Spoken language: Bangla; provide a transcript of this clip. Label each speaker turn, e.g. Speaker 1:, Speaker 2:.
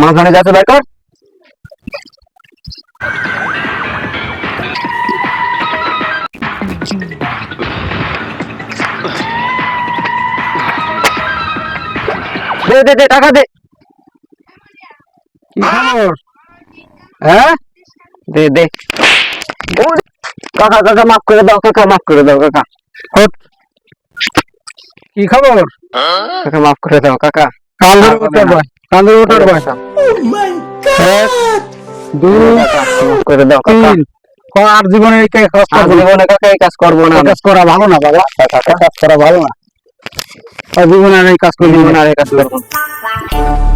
Speaker 1: মাঝখানে যাচ্ছে বের কর। দে দে দে টাকা দে।
Speaker 2: কি খবর?
Speaker 1: হ্যাঁ দে দে। কাকা কাকা মাফ করে দাও, কাকা মাফ করে দাও, কাকা
Speaker 2: কি খবর?
Speaker 1: কাকা মাফ করে দাও কাকা।
Speaker 2: কান্দর উঠার ভাই, কান্দর উঠার ভাই। এক, দুই,
Speaker 1: মাফ করে দাও কাকা।
Speaker 2: তিন। আর জীবনে এই কাজ
Speaker 1: আর
Speaker 2: করবো না।
Speaker 1: জীবনে কাকা এই কাজ করবো না।
Speaker 2: এই কাজ করা ভালো না বাবা, এই কাজ করা ভালো না। আর জীবনে আর এই কাজ করবো না।
Speaker 1: জীবনে আর এই কাজ করবো না।